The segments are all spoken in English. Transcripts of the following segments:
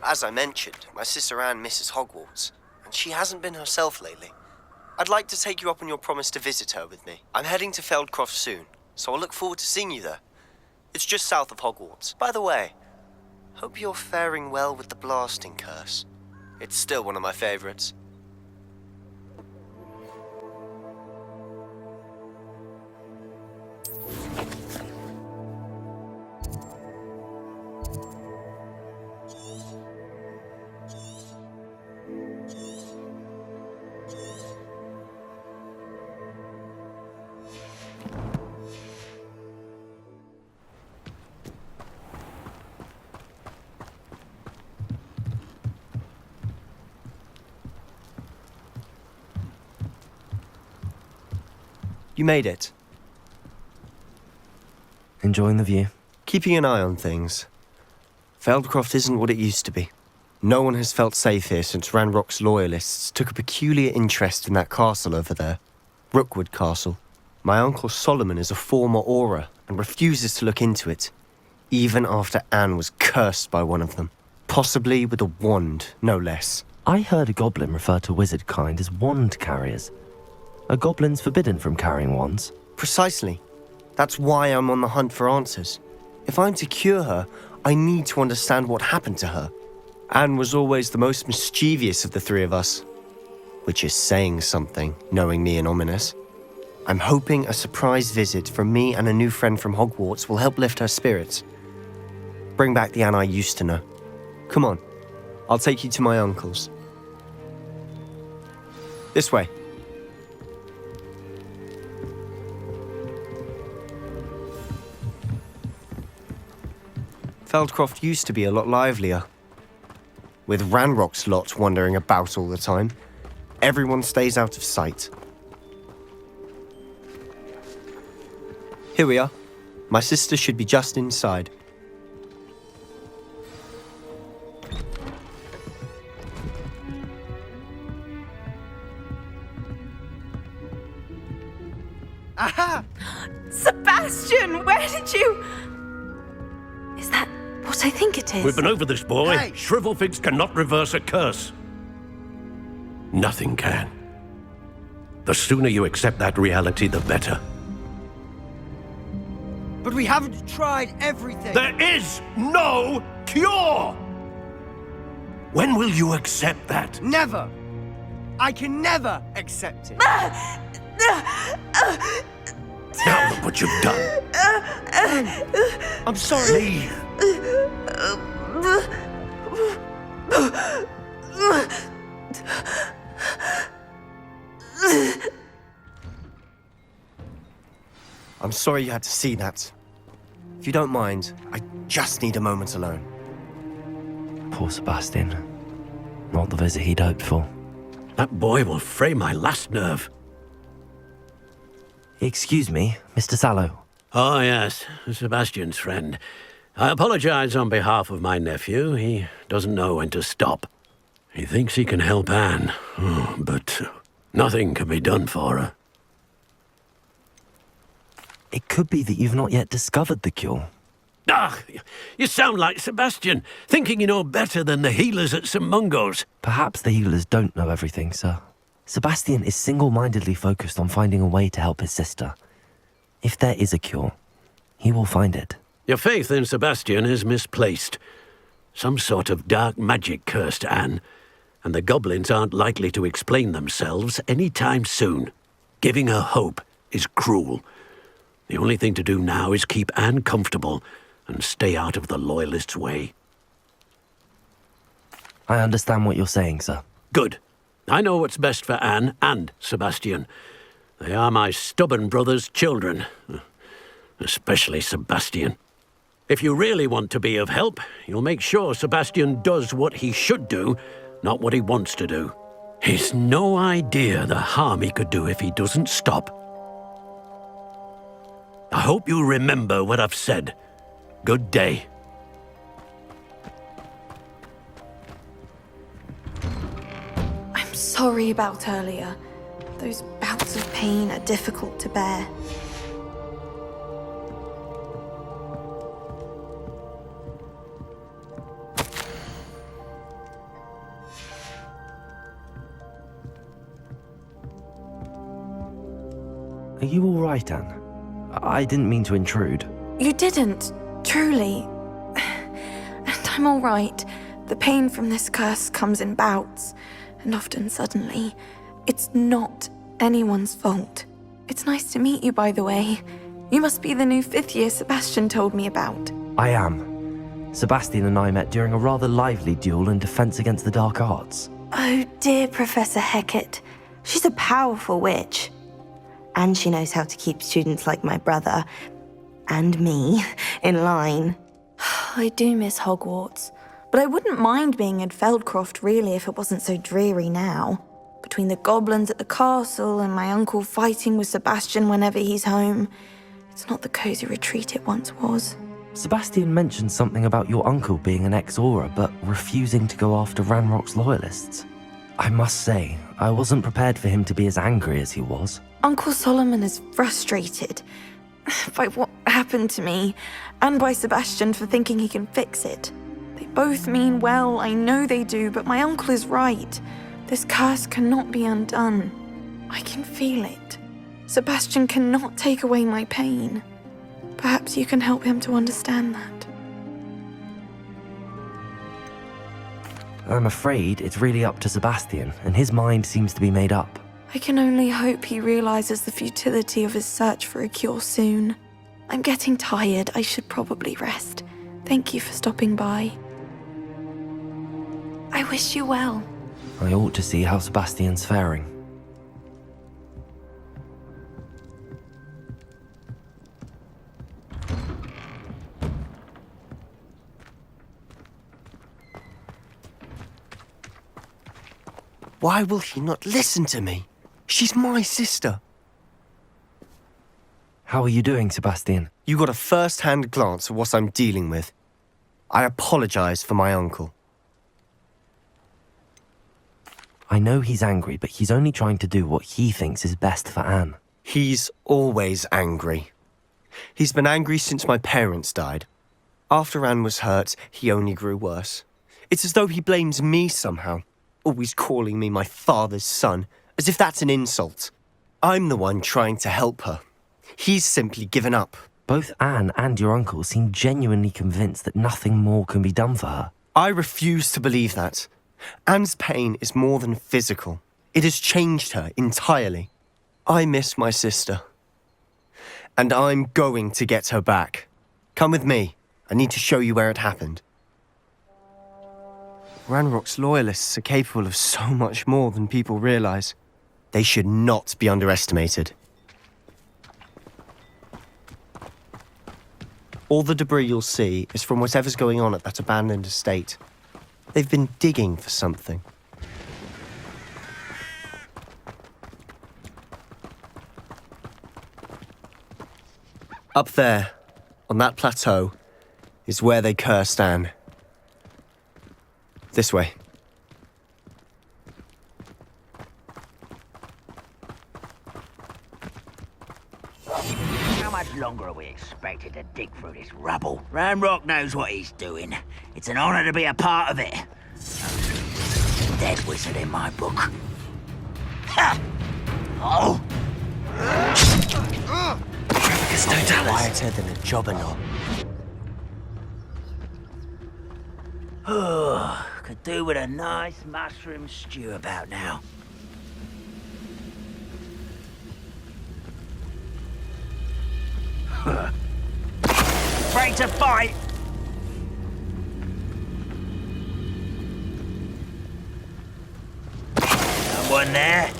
As I mentioned, my sister Anne misses Hogwarts, and she hasn't been herself lately. I'd like to take you up on your promise to visit her with me. I'm heading to Feldcroft soon, so I'll look forward to seeing you there. It's just south of Hogwarts. By the way, hope you're faring well with the blasting curse. It's still one of my favorites. You made it. Enjoying the view? Keeping an eye on things. Feldcroft isn't what it used to be. No one has felt safe here since Ranrock's loyalists took a peculiar interest in that castle over there. Rookwood Castle. My uncle Solomon is a former Auror and refuses to look into it, even after Anne was cursed by one of them. Possibly with a wand, no less. I heard a goblin refer to wizard kind as wand carriers. Are goblins forbidden from carrying wands? Precisely. That's why I'm on the hunt for answers. If I'm to cure her, I need to understand what happened to her. Anne was always the most mischievous of the three of us. Which is saying something, knowing me and Ominous. I'm hoping a surprise visit from me and a new friend from Hogwarts will help lift her spirits. Bring back the Anne I used to know. Come on, I'll take you to my uncle's. This way. Feldcroft used to be a lot livelier. With Ranrock's lot wandering about all the time, everyone stays out of sight. Here we are. My sister should be just inside. Aha! Sebastian, where did you... Is that what I think it is? We've been over this, boy. Hey! Shrivelfigs cannot reverse a curse. Nothing can. The sooner you accept that reality, the better. But we haven't tried everything. There is no cure! When will you accept that? Never. I can never accept it. Now look what you've done. I'm sorry. Leave. I'm sorry you had to see that. If you don't mind, I just need a moment alone. Poor Sebastian. Not the visit he'd hoped for. That boy will fray my last nerve. Excuse me, Mr. Sallow. Oh, yes, Sebastian's friend. I apologize on behalf of my nephew. He doesn't know when to stop. He thinks he can help Anne, but nothing can be done for her. It could be that you've not yet discovered the cure. Ah, you sound like Sebastian, thinking you know better than the healers at St. Mungo's. Perhaps the healers don't know everything, sir. Sebastian is single-mindedly focused on finding a way to help his sister. If there is a cure, he will find it. Your faith in Sebastian is misplaced. Some sort of dark magic cursed Anne, and the goblins aren't likely to explain themselves any time soon. Giving her hope is cruel. The only thing to do now is keep Anne comfortable and stay out of the Loyalists' way. I understand what you're saying, sir. Good. I know what's best for Anne and Sebastian. They are my stubborn brother's children. Especially Sebastian. If you really want to be of help, you'll make sure Sebastian does what he should do, not what he wants to do. He's no idea the harm he could do if he doesn't stop. I hope you remember what I've said. Good day. I'm sorry about earlier. Those bouts of pain are difficult to bear. Are you all right, Anne? I didn't mean to intrude. You didn't, truly. And I'm all right. The pain from this curse comes in bouts, and often suddenly. It's not anyone's fault. It's nice to meet you, by the way. You must be the new 5th year Sebastian told me about. I am. Sebastian and I met during a rather lively duel in defense against the dark arts. Oh dear, Professor Hecat. She's a powerful witch. And she knows how to keep students like my brother, and me, in line. I do miss Hogwarts, but I wouldn't mind being in Feldcroft really if it wasn't so dreary now. Between the goblins at the castle and my uncle fighting with Sebastian whenever he's home, it's not the cozy retreat it once was. Sebastian mentioned something about your uncle being an ex-Auror, but refusing to go after Ranrock's loyalists. I must say, I wasn't prepared for him to be as angry as he was. Uncle Solomon is frustrated by what happened to me, and by Sebastian for thinking he can fix it. They both mean well, I know they do, but my uncle is right. This curse cannot be undone. I can feel it. Sebastian cannot take away my pain. Perhaps you can help him to understand that. I'm afraid it's really up to Sebastian, and his mind seems to be made up. I can only hope he realizes the futility of his search for a cure soon. I'm getting tired. I should probably rest. Thank you for stopping by. I wish you well. I ought to see how Sebastian's faring. Why will he not listen to me? She's my sister. How are you doing, Sebastian? You got a first-hand glance at what I'm dealing with. I apologize for my uncle. I know he's angry, but he's only trying to do what he thinks is best for Anne. He's always angry. He's been angry since my parents died. After Anne was hurt, he only grew worse. It's as though he blames me somehow, always calling me my father's son, as if that's an insult. I'm the one trying to help her. He's simply given up. Both Anne and your uncle seem genuinely convinced that nothing more can be done for her. I refuse to believe that. Anne's pain is more than physical. It has changed her entirely. I miss my sister. And I'm going to get her back. Come with me. I need to show you where it happened. Ranrock's loyalists are capable of so much more than people realize. They should not be underestimated. All the debris you'll see is from whatever's going on at that abandoned estate. They've been digging for something. Up there, on that plateau, is where they cursed Anne. This way. How much longer are we expected to dig through this rubble? Ranrock knows what he's doing. It's an honor to be a part of it. Dead wizard in my book. Ha! Oh! Quieter than a jobberknoll. Could do with a nice mushroom stew about now. Afraid to fight? Someone there?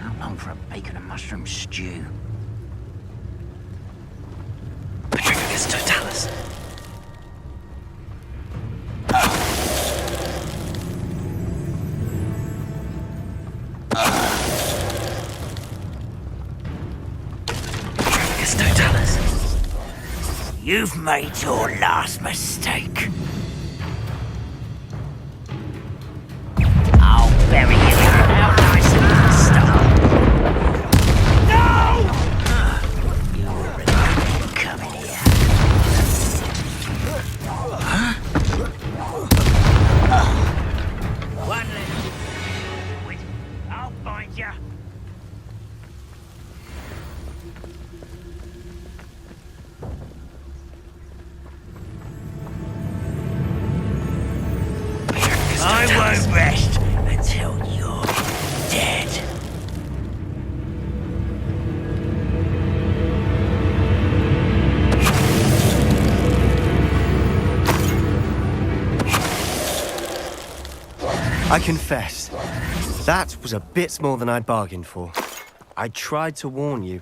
How long for a bacon and mushroom stew? Patricius Totalis. Patricius Totalis. You've made your last mistake. I'll bury you out nice and stone. No! You already coming here. One left. ya. I won't rest until you're dead. I confess, that was a bit more than I'd bargained for. I tried to warn you.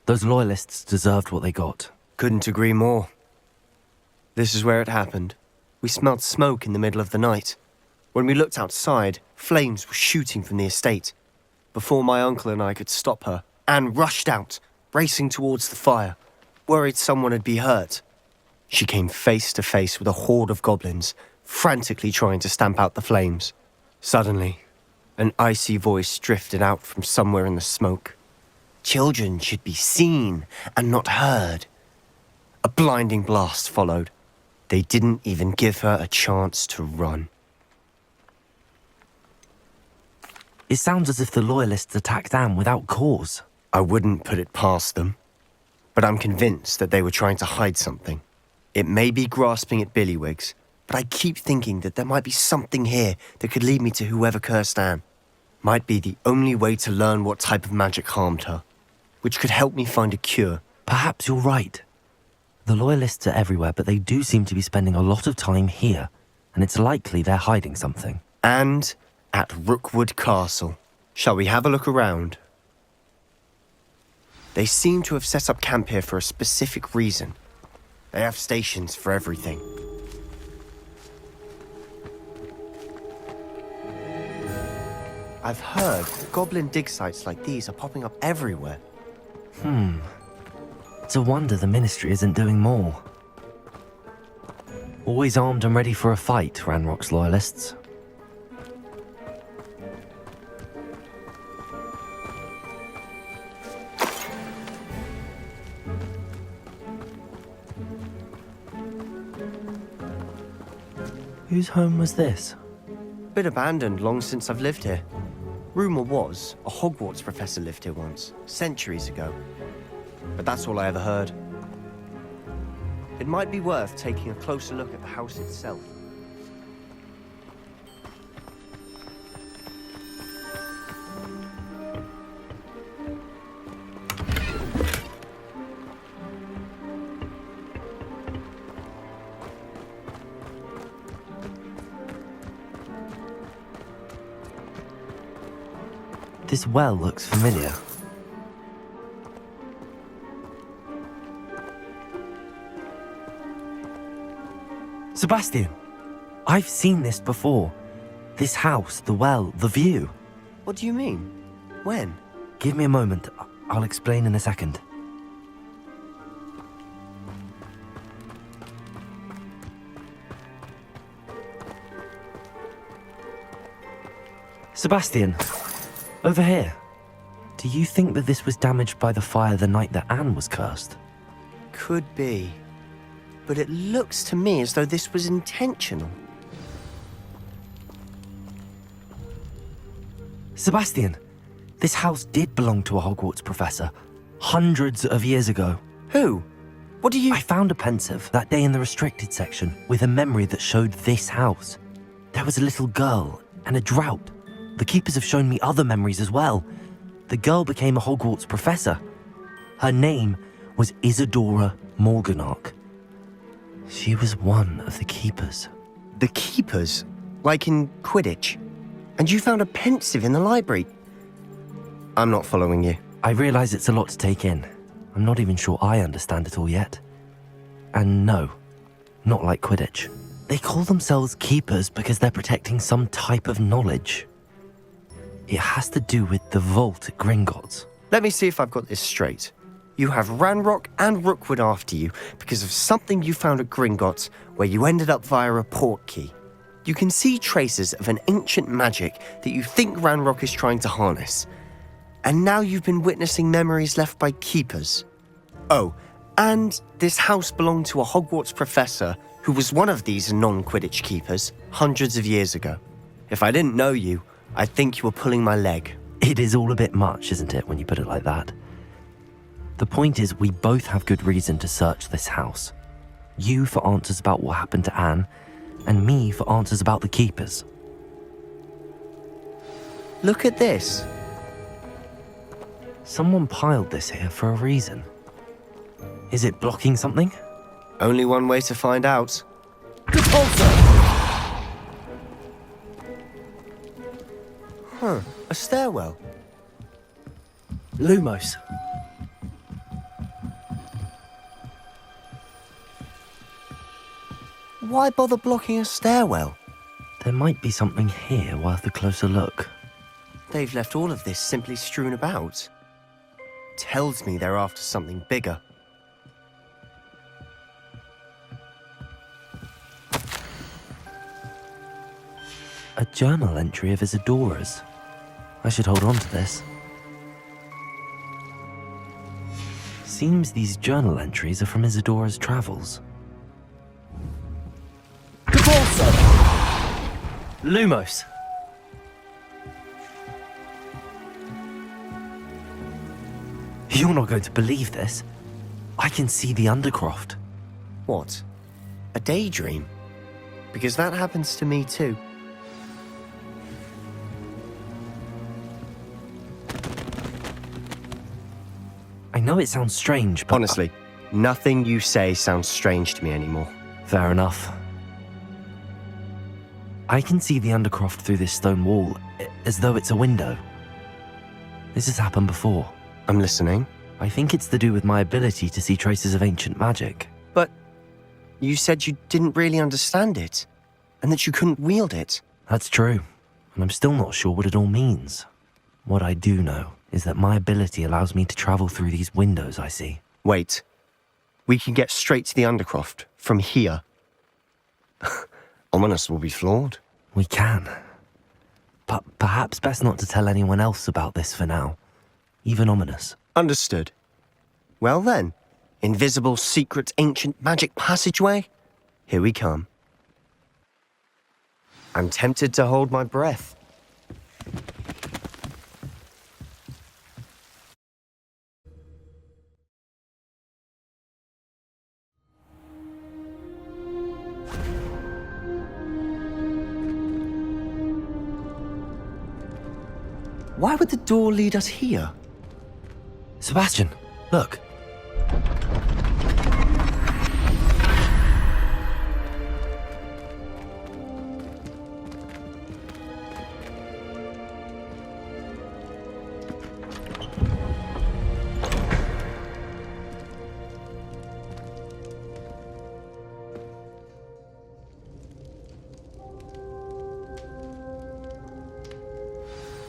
Those loyalists deserved what they got. Couldn't agree more. This is where it happened. We smelled smoke in the middle of the night. When we looked outside, flames were shooting from the estate. Before my uncle and I could stop her, Anne rushed out, racing towards the fire, worried someone had been hurt. She came face to face with a horde of goblins, frantically trying to stamp out the flames. Suddenly, an icy voice drifted out from somewhere in the smoke. Children should be seen and not heard. A blinding blast followed. They didn't even give her a chance to run. It sounds as if the loyalists attacked Anne without cause. I wouldn't put it past them, but I'm convinced that they were trying to hide something. It may be grasping at Billywigs, but I keep thinking that there might be something here that could lead me to whoever cursed Anne. Might be the only way to learn what type of magic harmed her, which could help me find a cure. Perhaps you're right. The loyalists are everywhere, but they do seem to be spending a lot of time here, and it's likely they're hiding something. And at Rookwood Castle. Shall we have a look around? They seem to have set up camp here for a specific reason. They have stations for everything. I've heard goblin dig sites like these are popping up everywhere. It's a wonder the Ministry isn't doing more. Always armed and ready for a fight, Ranrock's loyalists. Whose home was this? Been abandoned long since I've lived here. Rumour was a Hogwarts professor lived here once, centuries ago. But that's all I ever heard. It might be worth taking a closer look at the house itself. This well looks familiar. Sebastian, I've seen this before. This house, the well, the view. What do you mean? When? Give me a moment. I'll explain in a second. Sebastian, over here. Do you think that this was damaged by the fire the night that Anne was cursed? Could be. But it looks to me as though this was intentional. Sebastian, this house did belong to a Hogwarts professor, hundreds of years ago. Who? What do you... I found a pensive that day in the restricted section with a memory that showed this house. There was a little girl and a drought. The keepers have shown me other memories as well. The girl became a Hogwarts professor. Her name was Isadora Morganach. She was one of the keepers. The keepers? Like in Quidditch? And you found a pensive in the library? I'm not following you. I realize it's a lot to take in. I'm not even sure I understand it all yet. And no, not like Quidditch. They call themselves keepers because they're protecting some type of knowledge. It has to do with the vault at Gringotts. Let me see if I've got this straight. You have Ranrock and Rookwood after you because of something you found at Gringotts where you ended up via a port key. You can see traces of an ancient magic that you think Ranrock is trying to harness. And now you've been witnessing memories left by keepers. Oh, And this house belonged to a Hogwarts professor who was one of these non-Quidditch keepers hundreds of years ago. If I didn't know you, I'd think you were pulling my leg. It is all a bit much, isn't it, when you put it like that? The point is, we both have good reason to search this house. You for answers about what happened to Anne, and me for answers about the keepers. Look at this. Someone piled this here for a reason. Is it blocking something? Only one way to find out. Huh, a stairwell. Lumos. Why bother blocking a stairwell? There might be something here worth a closer look. They've left all of this simply strewn about. Tells me they're after something bigger. A journal entry of Isadora's. I should hold on to this. Seems these journal entries are from Isadora's travels. Lumos! You're not going to believe this. I can see the Undercroft. What? A daydream? Because that happens to me too. I know it sounds strange, but... Honestly, nothing you say sounds strange to me anymore. Fair enough. I can see the Undercroft through this stone wall, as though it's a window. This has happened before. I'm listening. I think it's to do with my ability to see traces of ancient magic. But you said you didn't really understand it, and that you couldn't wield it. That's true, and I'm still not sure what it all means. What I do know is that my ability allows me to travel through these windows I see. Wait. We can get straight to the Undercroft from here. Ominous will be floored. We can. But perhaps best not to tell anyone else about this for now. Even Ominous. Understood. Well then, invisible, secret, ancient magic passageway? Here we come. I'm tempted to hold my breath. Why would the door lead us here? Sebastian, look.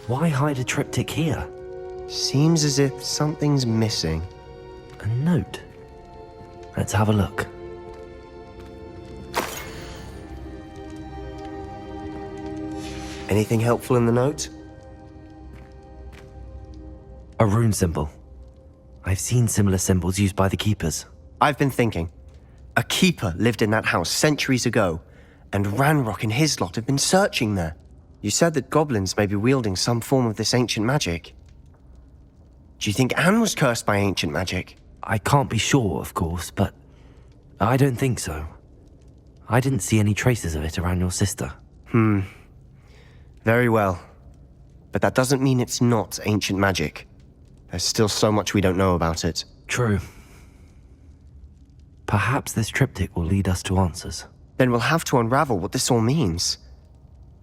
Why hide a triptych here? Seems as if something's missing. A note. Let's have a look. Anything helpful in the note? A rune symbol. I've seen similar symbols used by the keepers. I've been thinking. A keeper lived in that house centuries ago, and Ranrock and his lot have been searching there. You said that goblins may be wielding some form of this ancient magic. Do you think Anne was cursed by ancient magic? I can't be sure, of course, but I don't think so. I didn't see any traces of it around your sister. Very well. But that doesn't mean it's not ancient magic. There's still so much we don't know about it. True. Perhaps this triptych will lead us to answers. Then we'll have to unravel what this all means.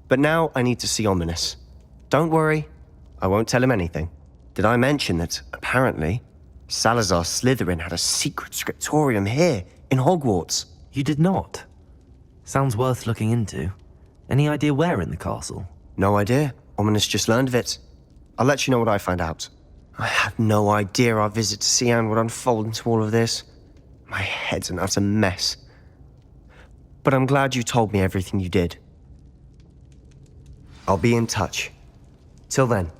But now I need to see Ominous. Don't worry, I won't tell him anything. Did I mention that, apparently, Salazar Slytherin had a secret scriptorium here, in Hogwarts? You did not? Sounds worth looking into. Any idea where in the castle? No idea. Ominous just learned of it. I'll let you know what I find out. I had no idea our visit to see Anne would unfold into all of this. My head's an utter mess. But I'm glad you told me everything you did. I'll be in touch. Till then.